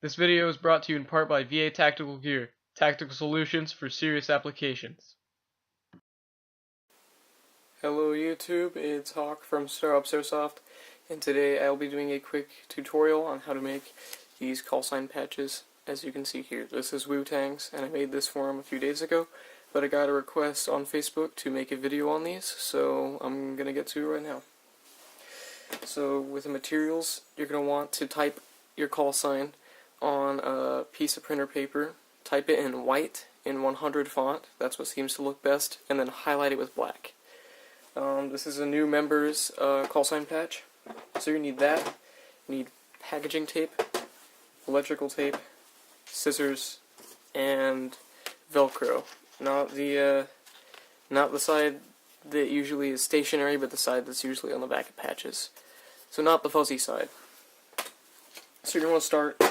This video is brought to you in part by VA Tactical Gear, tactical solutions for serious applications. Hello YouTube, it's Hawk from Airsoft, and today I'll be doing a quick tutorial on how to make these Callsign patches. As you can see here, this is Wu-Tang's, and I made this for him a few days ago, but I got a request on Facebook to make a video on these, so I'm going to get to it right now. So with the materials, you're going to want to type your Callsign on a piece of printer paper, type it in white in 100 font, that's what seems to look best, and then highlight it with black. This is a new member's Callsign patch, so you need that. You need packaging tape, electrical tape, scissors, and velcro. Not the side that usually is stationary, but the side that's usually on the back of patches. So not the fuzzy side. So you're going to start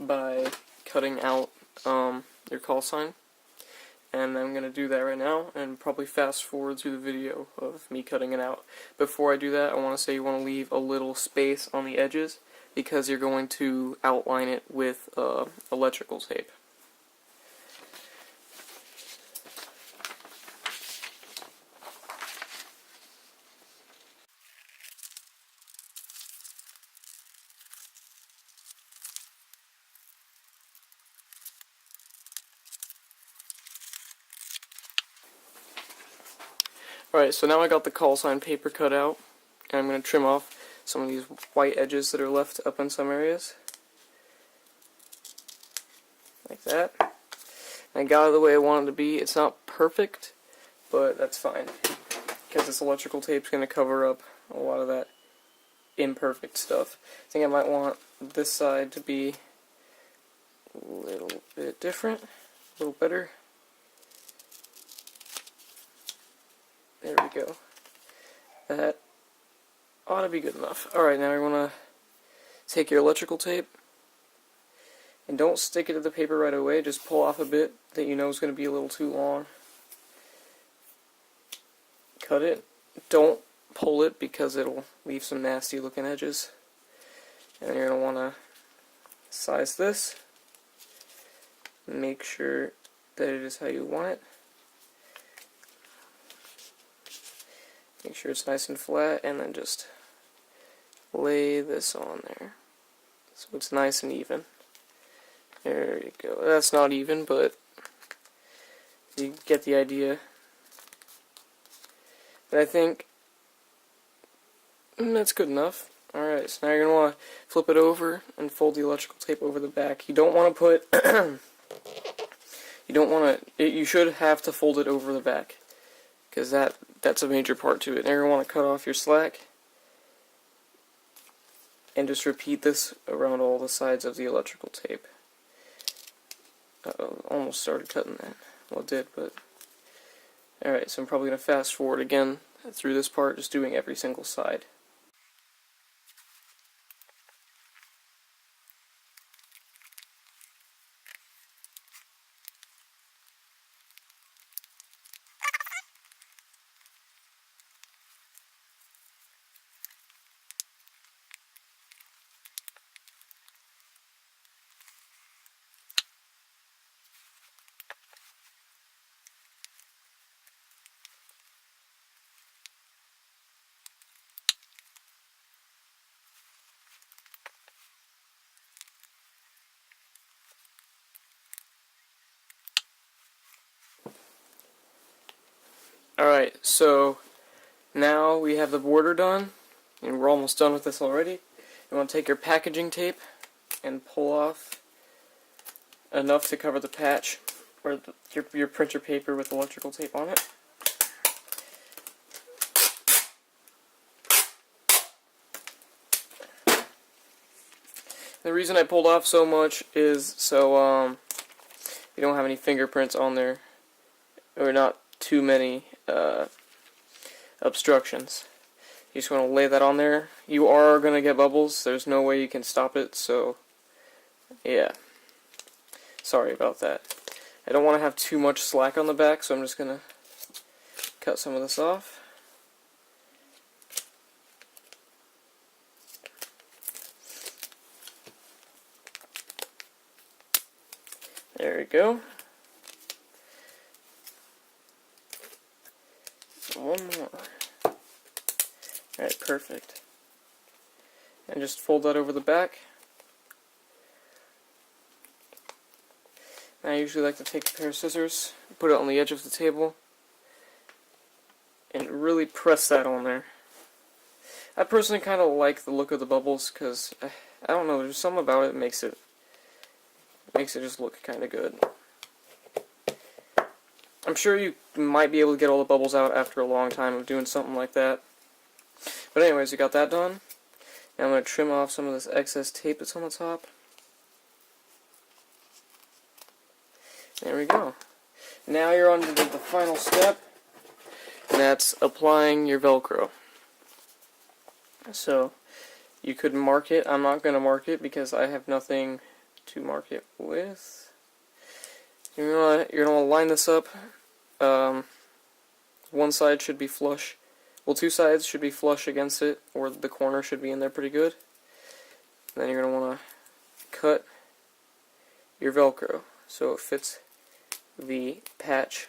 by cutting out your Callsign. And I'm going to do that right now, and probably fast forward through the video of me cutting it out. Before I do that, I want to say you want to leave a little space on the edges, because you're going to outline it with electrical tape. Alright, so now I got the Callsign paper cut out, and I'm going to trim off some of these white edges that are left up in some areas. Like that. And I got it the way I wanted it to be. It's not perfect, but that's fine, because this electrical tape is going to cover up a lot of that imperfect stuff. I think I might want this side to be a little bit different, a little better. There we go. That ought to be good enough. Alright, now you're going to take your electrical tape, and don't stick it to the paper right away, just pull off a bit that you know is going to be a little too long. Cut it. Don't pull it, because it'll leave some nasty looking edges. And you're going to want to size this, make sure that it is how you want it. Make sure it's nice and flat, and then just lay this on there so it's nice and even. There you go. That's not even, but you get the idea. But I think that's good enough. Alright, so now you're going to want to flip it over and fold the electrical tape over the back. You don't want to put you should have to fold it over the back, because that's a major part to it. Now you're going to want to cut off your slack, and just repeat this around all the sides of the electrical tape. Almost started cutting that. Well, it did, but... Alright, so I'm probably going to fast forward again through this part, just doing every single side. Alright, so now we have the border done, and we're almost done with this already. You want to take your packaging tape and pull off enough to cover the patch, or your printer paper with electrical tape on it. The reason I pulled off so much is so you don't have any fingerprints on there, or not too many obstructions. You just want to lay that on there. You are going to get bubbles. There's no way you can stop it, so yeah. Sorry about that. I don't want to have too much slack on the back, so I'm just going to cut some of this off. There we go. One more. Alright, perfect. And just fold that over the back. I usually like to take a pair of scissors, put it on the edge of the table, and really press that on there. I personally kind of like the look of the bubbles because I don't know, there's something about it that makes it just look kind of good. I'm sure you might be able to get all the bubbles out after a long time of doing something like that. But anyways, we got that done. Now I'm going to trim off some of this excess tape that's on the top. There we go. Now you're on to the final step, and that's applying your velcro. So you could mark it. I'm not going to mark it because I have nothing to mark it with. You're gonna line this up. One side should be flush. Well, two sides should be flush against it, or the corner should be in there pretty good. And then you're gonna want to cut your velcro so it fits the patch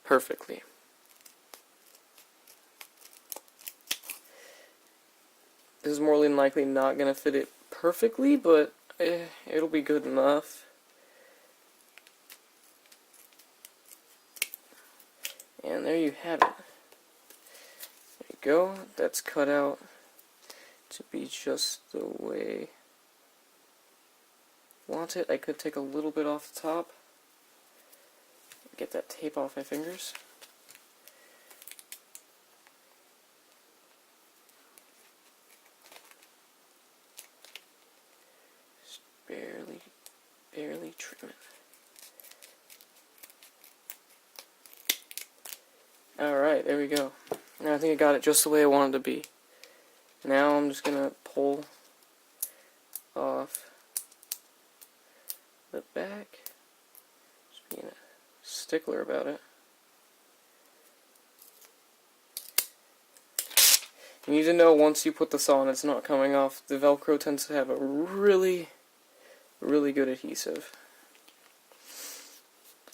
perfectly. This is more than likely not going to fit it perfectly, but it'll be good enough. And there you have it. There you go. That's cut out to be just the way I want it. I could take a little bit off the top. Get that tape off my fingers. Just barely trim it. Alright, there we go. Now I think I got it just the way I wanted it to be. Now I'm just going to pull off the back. Just being a stickler about it. You need to know once you put this on it's not coming off. The Velcro tends to have a really good adhesive.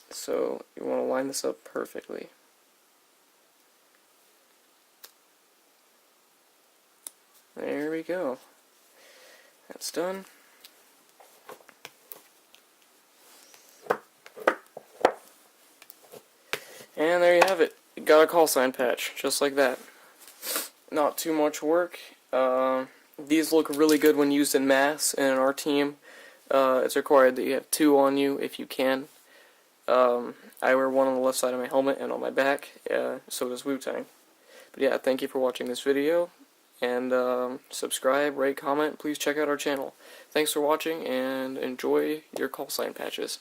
So you want to line this up perfectly. There we go. That's done. And there you have it. You got a callsign patch, just like that. Not too much work. These look really good when used in mass, and in our team, it's required that you have 2 on you if you can. I wear 1 on the left side of my helmet and on my back, so does Wu-Tang. But yeah, thank you for watching this video, and subscribe, rate, comment, please check out our channel. Thanks for watching, and enjoy your callsign patches.